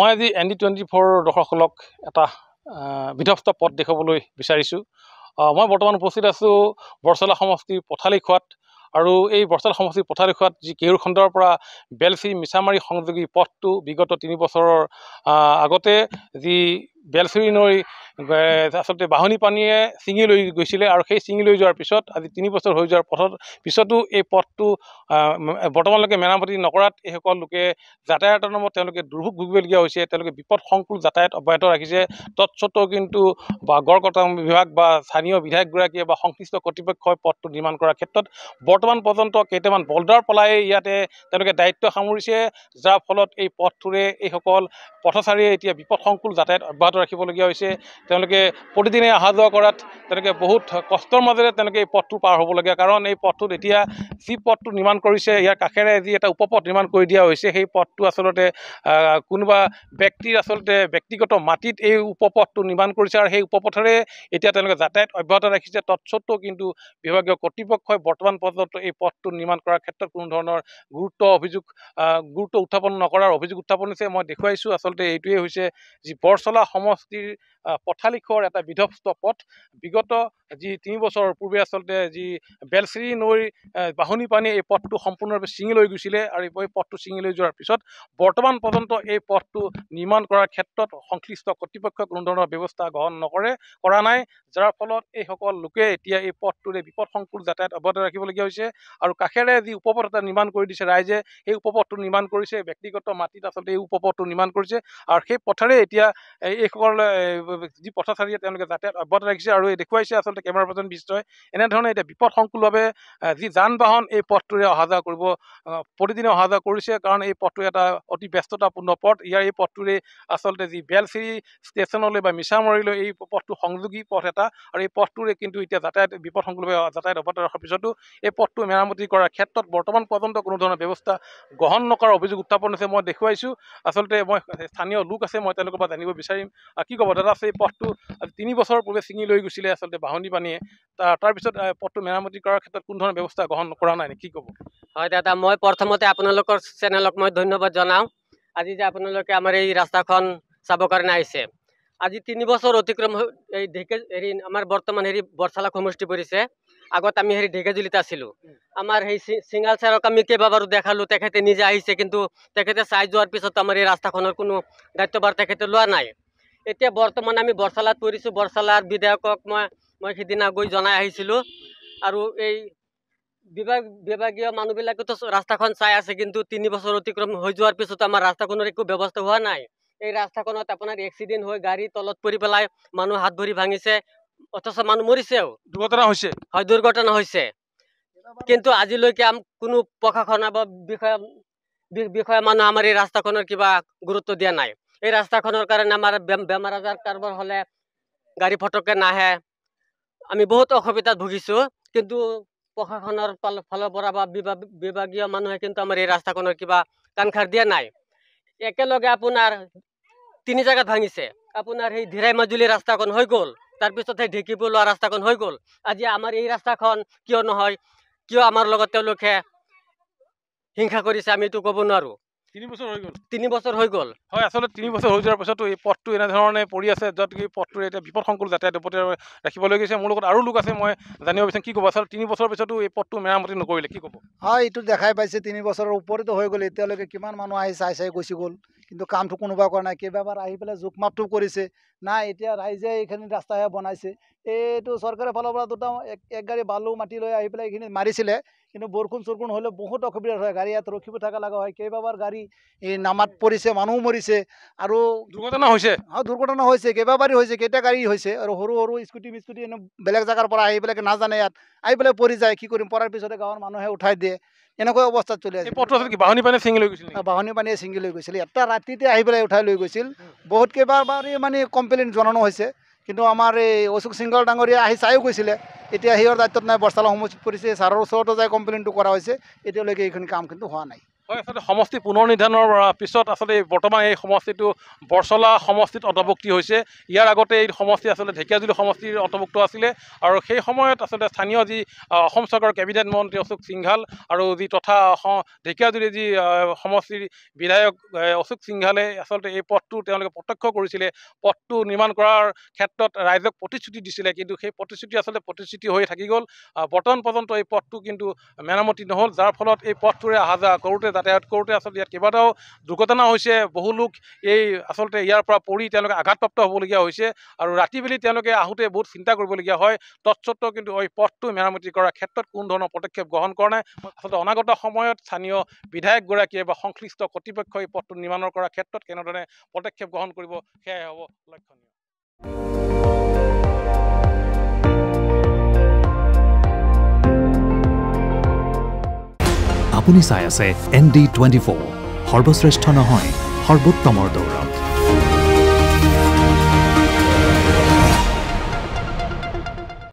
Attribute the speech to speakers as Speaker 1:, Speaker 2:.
Speaker 1: মই আজি ND24 দৰ্শকসকলক এটা বিধ্বস্ত পথ দেখুৱাবলৈ বিচাৰিছোঁ। মই বৰ্তমান উপস্থিত আছোঁ বৰচলা সমষ্টিৰ পথালিখোৱাত। আৰু এই বৰচলা সমষ্টিৰ পথালিখোৱাত যি কেৰুৰখণ্ডৰ পৰা বেলশ্ৰী মিছামাৰী সংযোগী পথটো বিগত 3 বছৰৰ আগতে যি বেলশ্ৰী নৈ আচলতে বাঢ়নী পানীয়ে ছিঙি লৈ গৈছিলে, আৰু সেই ছিঙি লৈ যোৱাৰ পিছত আজি 3 বছৰ হৈ যোৱাৰ পিছতো এই পথটো বৰ্তমানলৈকে মেৰামতি নকৰাত এইসকল লোকে যাতায়াতৰ নামত তেওঁলোকে দুৰ্ভোগ ভুগিবলগীয়া হৈছে। তেওঁলোকে বিপদসংকুল যাতায়াত অব্যাহত ৰাখিছে। তৎসত্ত্বেও কিন্তু গড় কটন বিভাগ বা স্থানীয় বিধায়কগৰাকীয়ে বা সংশ্লিষ্ট কৰ্তৃপক্ষই পথটো নিৰ্মাণ কৰাৰ ক্ষেত্ৰত বৰ্তমান পৰ্যন্ত কেইটামান বল্ডাৰ পলাই ইয়াতে তেওঁলোকে দায়িত্ব সামৰিছে, যাৰ ফলত এই পথটোৰে এইসকল পথচাৰীয়ে এতিয়া বিপদসংকুল যাতায়াত অব্যাহত ৰাখিবলগীয়া হৈছে। তেওঁলোকে প্ৰতিদিনে অহা যোৱা কৰাত তেওঁলোকে বহুত কষ্টৰ মাজেৰে তেওঁলোকে এই পথটো পাৰ হ'বলগীয়া, কাৰণ এই পথটোত এতিয়া যি পথটো নিৰ্মাণ কৰিছে ইয়াৰ কাষেৰে যি এটা উপপথ নিৰ্মাণ কৰি দিয়া হৈছে, সেই পথটো আচলতে কোনোবা ব্যক্তিৰ আচলতে ব্যক্তিগত মাটিত এই উপপথটো নিৰ্মাণ কৰিছে, আৰু সেই উপপথেৰে এতিয়া তেওঁলোকে যাতায়াত অব্যাহত ৰাখিছে। তৎসত্ত্বেও কিন্তু বিভাগীয় কৰ্তৃপক্ষই বৰ্তমান পৰ্যন্ত এই পথটো নিৰ্মাণ কৰাৰ ক্ষেত্ৰত কোনো ধৰণৰ গুৰুত্ব উত্থাপন নকৰাৰ অভিযোগ উত্থাপন হৈছে। মই দেখুৱাইছোঁ আচলতে এইটোৱে হৈছে যি বৰচলা সমষ্টিৰ পথালিখোৱাৰ এটা বিধ্বস্ত পথ। বিগত যি 3 বছৰৰ পূৰ্বে আচলতে যি বেলশ্ৰী নৈৰ বাঢ়নী পানীয়ে এই পথটো সম্পূৰ্ণৰূপে ছিঙি লৈ গৈছিলে, আৰু এই পথটো ছিঙি লৈ যোৱাৰ পিছত বৰ্তমান পৰ্যন্ত এই পথটো নিৰ্মাণ কৰাৰ ক্ষেত্ৰত সংশ্লিষ্ট কৰ্তৃপক্ষই কোনো ধৰণৰ ব্যৱস্থা গ্ৰহণ কৰা নাই, যাৰ ফলত এইসকল লোকে এতিয়া এই পথটোৰে বিপদসংকুল যাতায়াত অব্যাহত ৰাখিবলগীয়া হৈছে। আৰু কাষেৰে যি উপপথ এটা নিৰ্মাণ কৰি দিছে ৰাইজে, সেই উপপথটো নিৰ্মাণ কৰিছে ব্যক্তিগত মাটিত আচলতে এই উপপথটো নিৰ্মাণ কৰিছে, আৰু সেই পথেৰে এতিয়া এইসকল যি পথচাৰীয়ে তেওঁলোকে যাতায়াত অব্যাহত ৰাখিছে। আৰু এই দেখুৱাইছে আচলতে কেমেৰা পাৰ্চন বিশ্বই এনেধৰণে এতিয়া বিপদসংকুলভাৱে যি যান বাহন এই পথটোৰে অহা যোৱা কৰিব প্ৰতিদিনে অহা যোৱা কৰিছে, কাৰণ এই পথটো এটা অতি ব্যস্ততাপূৰ্ণ পথ। এই পথটোৰে আচলতে যি বেলশ্ৰী ষ্টেচনলৈ বা মিছামাৰীলৈ এই পথটো সংযোগী পথ এটা, আৰু এই পথটোৰে কিন্তু এতিয়া বিপদসংকুলভাৱে যাতায়াত অব্যাহত ৰখাৰ পিছতো এই পথটো মেৰামতি কৰাৰ ক্ষেত্ৰত বৰ্তমান পৰ্যন্ত কোনো ধৰণৰ ব্যৱস্থা গ্ৰহণ নকৰাৰ অভিযোগ উত্থাপন হৈছে। মই দেখুৱাইছোঁ আচলতে মই স্থানীয় লোক আছে, মই তেওঁলোকৰ পৰা জানিব বিচাৰিম। কি ক'ব দাদা, এই পথটো 3 বছৰৰ পূৰ্বে ছিঙি লৈ গৈছিলে আচলতে বাঢ়নী পানীয়ে, তাৰপিছত পথটো মেৰামতি কৰাৰ ক্ষেত্ৰত কোনো ধৰণৰ ব্যৱস্থা গ্ৰহণ কৰা নাই, কি ক'ব?
Speaker 2: হয় দাদা, মই প্ৰথমতে আপোনালোকৰ চেনেলক মই ধন্যবাদ জনাওঁ। আজি যে আপোনালোকে আমাৰ এই ৰাস্তাখন চাবৰ কাৰণে আহিছে। আজি 3 বছৰ অতিক্ৰম এই আমাৰ বৰ্তমান বৰচলা সমষ্টি পৰিছে। আগত আমি ঢেকেজুলিত আছিলোঁ। আমাৰ চিঙাল ছাৰক আমি কেইবাবাৰো দেখালোঁ, তেখেতে নিজে আহিছে, কিন্তু তেখেতে চাই যোৱাৰ পিছত আমাৰ এই ৰাস্তাখনৰ কোনো দায়িত্বভাৰ তেখেতে লোৱা নাই। এতিয়া বৰ্তমান আমি বৰচলাত পৰিছোঁ। বৰচলাৰ বিধায়কক মই সিদিনা গৈ জনাই আহিছিলোঁ, আৰু এই বিভাগীয় মানুহবিলাকেতো ৰাস্তাখন চাই আছে, কিন্তু 3 বছৰ অতিক্ৰম হৈ যোৱাৰ পিছত আমাৰ ৰাস্তাখনৰ একো ব্যৱস্থা হোৱা নাই। এই ৰাস্তাখনত আপোনাৰ এক্সিডেণ্ট হৈ গাড়ী তলত পৰি পেলাই মানুহ হাত ভৰি ভাঙিছে, অথচ মানুহ মৰিছেও।
Speaker 1: দুৰ্ঘটনা হৈছে।
Speaker 2: হয়, দুৰ্ঘটনা হৈছে, কিন্তু আজিলৈকে কোনো প্ৰশাসন বা বিষয়া মানুহ আমাৰ এই ৰাস্তাখনৰ কিবা গুৰুত্ব দিয়া নাই। এই ৰাস্তাখনৰ কাৰণে আমাৰ বেমাৰ আজাৰ কাৰোবাৰ হ'লে গাড়ী ফটককৈ নাহে, আমি বহুত অসুবিধাত ভুগিছোঁ। কিন্তু প্ৰশাসনৰ ফালৰ পৰা বা বিভাগীয় মানুহে কিন্তু আমাৰ এই ৰাস্তাখনৰ কিবা কাণসাৰ দিয়া নাই। একেলগে আপোনাৰ 3 জেগাত ভাঙিছে। আপোনাৰ সেই ধিৰাই মাজুলী ৰাস্তাখন হৈ গ'ল, তাৰপিছত সেই ঢেকীপুৰ লোৱা ৰাস্তাখন হৈ গ'ল। আজি আমাৰ এই ৰাস্তাখন কিয় নহয়, কিয় আমাৰ লগত তেওঁলোকে হিংসা কৰিছে, আমি এইটো ক'ব নোৱাৰোঁ।
Speaker 1: 3 বছৰ হৈ গ'ল।
Speaker 2: 3 বছৰ হৈ গ'ল।
Speaker 1: হয়, আচলতে 3 বছৰ হৈ যোৱাৰ পিছতো এই পথটো এনেধৰণে পৰি আছে, য'ত এই পথটোৰে এতিয়া বিপদসংকুল যাতায়াত ৰাখিবলৈ গৈছে। মোৰ লগত আৰু লোক আছে, মই জানিব বিচাৰিম কি ক'ব। আচলতে 3 বছৰৰ পিছতো এই পথটো মেৰামতি নকৰিলে, কি ক'ব?
Speaker 3: হয়, এইটো দেখাই পাইছে 3 বছৰৰ ওপৰতো হৈ গ'ল। এতিয়ালৈকে কিমান মানুহ আহি চাই গুচি গ'ল, কিন্তু কামটো কোনোবা কৰা নাই। কেইবাবাৰ আহি পেলাই জোখ মাপটো কৰিছে, নাই এতিয়া ৰাইজে এইখিনি ৰাস্তাহে বনাইছে। এইটো চৰকাৰৰ ফালৰ পৰা এক গাড়ী বালু মাটি লৈ আহি পেলাই এইখিনি মাৰিছিলে, কিন্তু বৰষুণ হ'লে বহুত অসুবিধা হয়, গাড়ী ইয়াত ৰখিব থকা লগা হয়। কেইবাবাৰ গাড়ী নামাত পৰিছে, মানুহ মৰিছে, আৰু
Speaker 1: দুৰ্ঘটনা হৈছে।
Speaker 3: দুৰ্ঘটনা হৈছে, কেইবাবাৰো হৈছে, কেইটা গাড়ী হৈছে, আৰু সৰু স্কুটি বেলেগ জেগাৰ পৰা আহি পেলাই নাজানে, ইয়াত আহি পেলাই পৰি যায়। কি কৰিম, পৰাৰ পিছতে গাঁৱৰ মানুহে উঠাই দিয়ে, এনেকুৱা অৱস্থাত চলি আছে।
Speaker 1: পথটো আচলতে বাঢ়নী পানীয়ে ছিঙি লৈ গৈছিল।
Speaker 3: বাঢ়নী পানীয়ে ছিঙি লৈ গৈছিল, এটা ৰাতিতে আহি পেলাই উঠাই লৈ গৈছিল। বহুত কেইবাবাৰ কমপ্লেইন জনানো হৈছে, কিন্তু আমাৰ এই অশোক সিংহল ডাঙৰীয়া আহি চাইও গৈছিলে। এতিয়া সিহঁৰ দায়িত্বত নাই, বৰচলা সমষ্টিত পৰিছে। ছাৰৰ ওচৰতো যাই কমপ্লেইনটো কৰা হৈছে, এতিয়ালৈকে এইখিনি কাম কিন্তু হোৱা নাই।
Speaker 1: হয় আচলতে সমষ্টি পুনৰ নিৰ্ধাৰণৰ পিছত আচলতে বৰ্তমান এই সমষ্টিটো বৰচলা সমষ্টিত অন্তৰ্ভুক্তি হৈছে। ইয়াৰ আগতে এই সমষ্টি আচলতে ঢেকীয়াজুলি সমষ্টিৰ অন্তৰ্ভুক্ত আছিলে আৰু সেই সময়ত আচলতে স্থানীয় যি অসম চৰকাৰৰ কেবিনেট মন্ত্ৰী অশোক সিংঘাল আৰু যি তথা ঢেকীয়াজুলি যি সমষ্টিৰ বিধায়ক অশোক সিংঘালে আচলতে এই পথটো তেওঁলোকে প্ৰত্যক্ষ কৰিছিলে। পথটো নিৰ্মাণ কৰাৰ ক্ষেত্ৰত ৰাইজক প্ৰতিশ্ৰুতি দিছিলে, কিন্তু সেই প্ৰতিশ্ৰুতি আচলতে প্ৰতিশ্ৰুতি হৈ থাকি গ'ল। বৰ্তমান পৰ্যন্ত এই পথটো কিন্তু মেৰামতি নহ'ল, যাৰ ফলত এই পথটোৰে অহা যোৱা কৰোঁতে যাতায়াত কৰোঁতে আচলতে ইয়াত কেইবাটাও দুৰ্ঘটনা হৈছে। বহু লোক এই আচলতে ইয়াৰ পৰা পৰি তেওঁলোকে আঘাতপ্ৰাপ্ত হ'বলগীয়া হৈছে আৰু ৰাতি বেলি তেওঁলোকে আহোঁতে বহুত চিন্তা কৰিবলগীয়া হয়। তৎসত্ত্বেও কিন্তু এই পথটো মেৰামতি কৰাৰ ক্ষেত্ৰত কোনো ধৰণৰ পদক্ষেপ গ্ৰহণ কৰা নাই। আচলতে অনাগত সময়ত স্থানীয় বিধায়কগৰাকীয়ে বা সংশ্লিষ্ট কৰ্তৃপক্ষই এই পথটো নিৰ্মাণ কৰাৰ ক্ষেত্ৰত কেনেধৰণে পদক্ষেপ গ্ৰহণ কৰিব সেয়াই হ'ব লক্ষণীয়।
Speaker 4: আপুনি চাই আছে ND24, সৰ্বশ্ৰেষ্ঠ নহয় সৰ্বোত্তমৰ দৌৰ।